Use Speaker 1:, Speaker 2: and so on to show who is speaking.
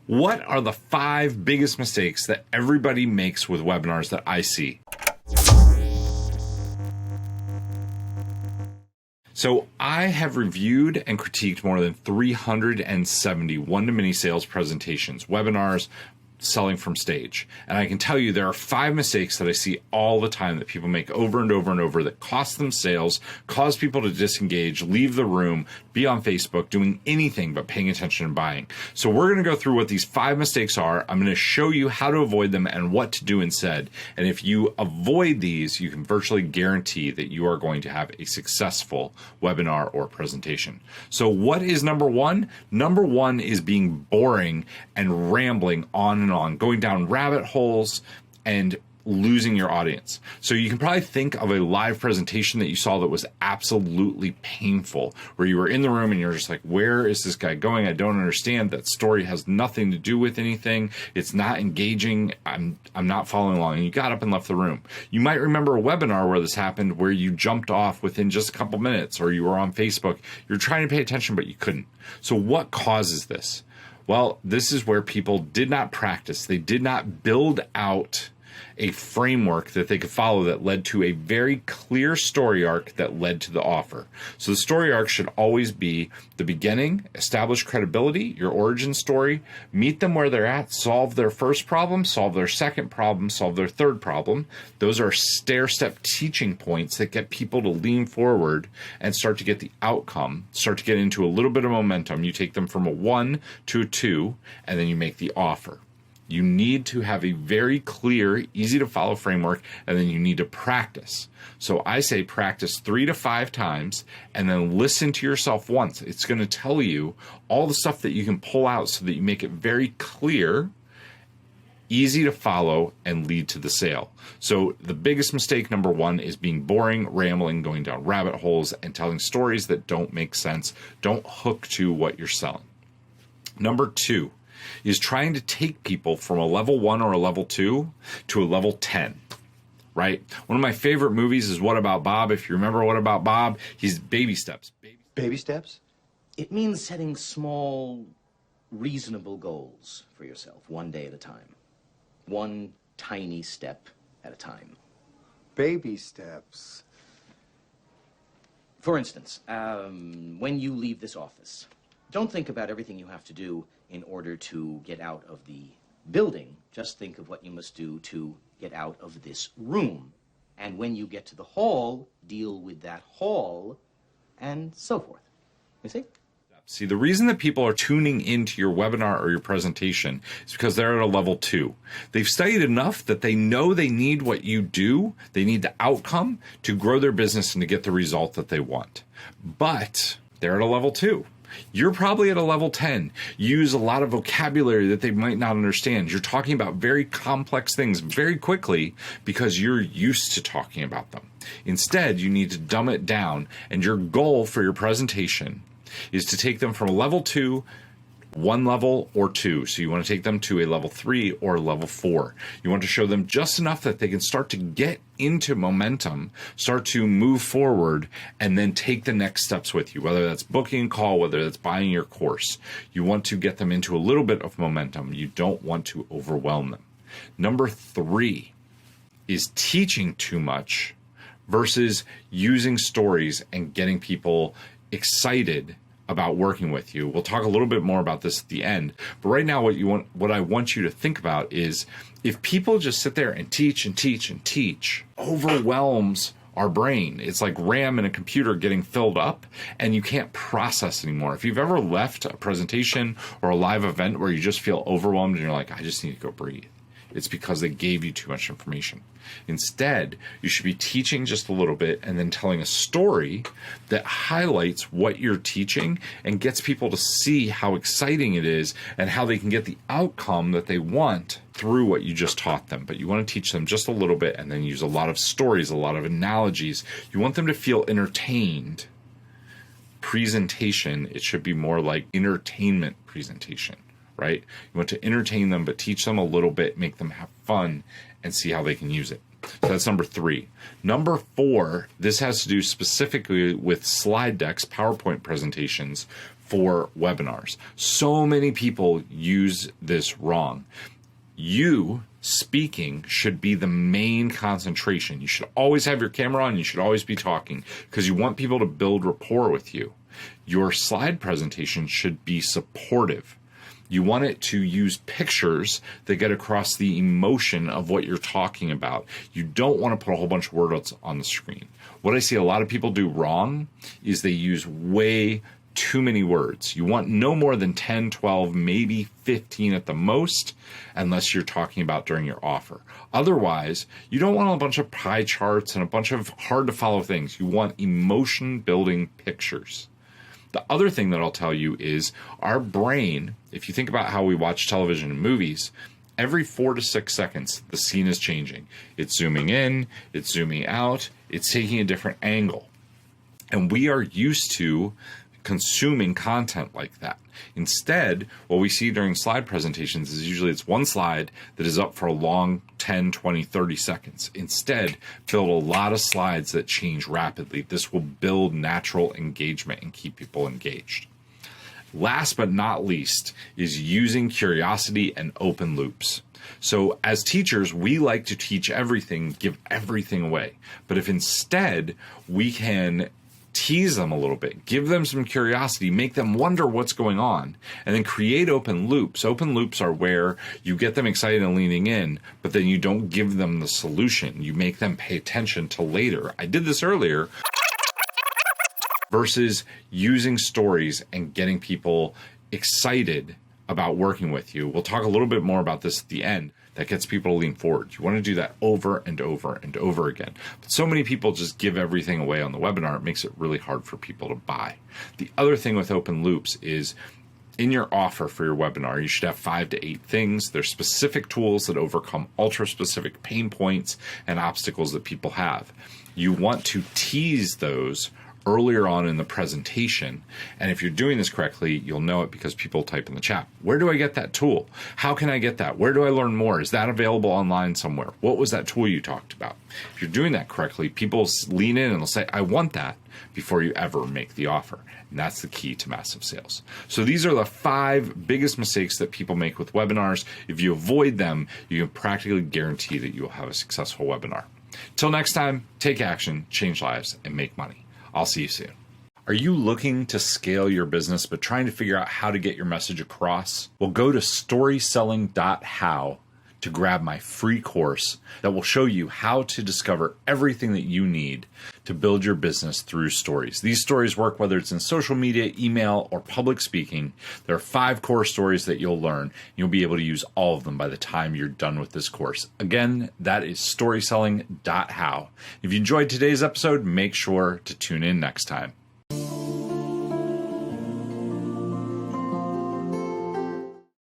Speaker 1: What are the 5 biggest mistakes that everybody makes with webinars that I see? So I have reviewed and critiqued more than 370 one-to-many sales presentations, webinars, selling from stage. And I can tell you there are 5 mistakes that I see all the time that people make over and over and over that cost them sales, cause people to disengage, leave the room, be on Facebook, doing anything but paying attention and buying. So we're going to go through what these 5 mistakes are. I'm going to show you how to avoid them and what to do instead. And if you avoid these, you can virtually guarantee that you are going to have a successful webinar or presentation. So what is number 1? Number 1 is being boring and rambling on and on, going down rabbit holes and losing your audience. So you can probably think of a live presentation that you saw that was absolutely painful, where you were in the room and you're just like, where is this guy going? I don't understand. That story has nothing to do with anything. It's not engaging. I'm not following along. And you got up and left the room. You might remember a webinar where this happened, where you jumped off within just a couple minutes, or you were on Facebook. You're trying to pay attention, but you couldn't. So what causes this? Well, this is where people did not practice. They did not build out a framework that they could follow that led to a very clear story arc that led to the offer. So the story arc should always be the beginning, establish credibility, your origin story, meet them where they're at, solve their first problem, solve their second problem, solve their third problem. Those are stair-step teaching points that get people to lean forward and start to get the outcome, start to get into a little bit of momentum. You take them from a 1 to a 2, and then you make the offer. You need to have a very clear, easy to follow framework, and then you need to practice. So I say practice 3 to 5 times and then listen to yourself once. It's going to tell you all the stuff that you can pull out so that you make it very clear, easy to follow, and lead to the sale. So the biggest mistake, number 1, is being boring, rambling, going down rabbit holes, and telling stories that don't make sense, don't hook to what you're selling. Number 2 is trying to take people from a level 1 or a level 2 to a level 10, right? One of my favorite movies is What About Bob? If you remember What About Bob, he's baby steps.
Speaker 2: Baby steps? It means setting small, reasonable goals for yourself, one day at a time. One tiny step at a time.
Speaker 3: Baby steps.
Speaker 2: For instance, when you leave this office, don't think about everything you have to do in order to get out of the building. Just think of what you must do to get out of this room. And when you get to the hall, deal with that hall, and so forth. You see?
Speaker 1: See, the reason that people are tuning into your webinar or your presentation is because they're at a level 2. They've studied enough that they know they need what you do. They need the outcome to grow their business and to get the result that they want. But they're at a level 2. You're probably at a level 10. You use a lot of vocabulary that they might not understand. You're talking about very complex things very quickly because you're used to talking about them. Instead, you need to dumb it down, and your goal for your presentation is to take them from a level 2, 1 level, or 2. So you want to take them to a level 3 or a level 4. You want to show them just enough that they can start to get into momentum, start to move forward, and then take the next steps with you, whether that's booking a call, whether that's buying your course. You want to get them into a little bit of momentum. You don't want to overwhelm them. Number 3 is teaching too much versus using stories and getting people excited about working with you. We'll talk a little bit more about this at the end, but right now what I want you to think about is if people just sit there and teach and teach and teach, overwhelms our brain. It's like RAM in a computer getting filled up and you can't process anymore. If you've ever left a presentation or a live event where you just feel overwhelmed and you're like, I just need to go breathe, it's because they gave you too much information. Instead, you should be teaching just a little bit and then telling a story that highlights what you're teaching and gets people to see how exciting it is and how they can get the outcome that they want through what you just taught them. But you want to teach them just a little bit and then use a lot of stories, a lot of analogies. You want them to feel entertained. Presentation, it should be more like entertainment presentation, right? You want to entertain them, but teach them a little bit, make them have fun, and see how they can use it. So that's number 3. Number 4, this has to do specifically with slide decks, PowerPoint presentations for webinars. So many people use this wrong. You speaking should be the main concentration. You should always have your camera on. You should always be talking because you want people to build rapport with you. Your slide presentation should be supportive. You want it to use pictures that get across the emotion of what you're talking about. You don't want to put a whole bunch of words on the screen. What I see a lot of people do wrong is they use way too many words. You want no more than 10, 12, maybe 15 at the most, unless you're talking about during your offer. Otherwise, you don't want a bunch of pie charts and a bunch of hard to follow things. You want emotion building pictures. The other thing that I'll tell you is our brain, if you think about how we watch television and movies, every 4 to 6 seconds, the scene is changing. It's zooming in, it's zooming out, it's taking a different angle. And we are used to consuming content like that. Instead, what we see during slide presentations is usually it's one slide that is up for a long 10, 20, 30 seconds. Instead, build a lot of slides that change rapidly. This will build natural engagement and keep people engaged. Last but not least is using curiosity and open loops. So as teachers, we like to teach everything, give everything away. But if instead we can tease them a little bit, give them some curiosity, make them wonder what's going on, and then create open loops. Open loops are where you get them excited and leaning in, but then you don't give them the solution. You make them pay attention to later. I did this earlier. Versus using stories and getting people excited about working with you. We'll talk a little bit more about this at the end. That gets people to lean forward. You want to do that over and over and over again. But so many people just give everything away on the webinar, it makes it really hard for people to buy. The other thing with open loops is in your offer for your webinar, you should have 5 to 8 things. There's specific tools that overcome ultra-specific pain points and obstacles that people have. You want to tease those earlier on in the presentation. And if you're doing this correctly, you'll know it because people type in the chat, where do I get that tool? How can I get that? Where do I learn more? Is that available online somewhere? What was that tool you talked about? If you're doing that correctly, people lean in and they'll say, I want that before you ever make the offer. And that's the key to massive sales. So these are the 5 biggest mistakes that people make with webinars. If you avoid them, you can practically guarantee that you will have a successful webinar. Till next time, take action, change lives, and make money. I'll see you soon. Are you looking to scale your business but trying to figure out how to get your message across? Well, go to storyselling.how to grab my free course that will show you how to discover everything that you need to build your business through stories. These stories work whether it's in social media, email, or public speaking. There are 5 core stories that you'll learn. You'll be able to use all of them by the time you're done with this course. Again, that is storyselling.how. If you enjoyed today's episode, make sure to tune in next time.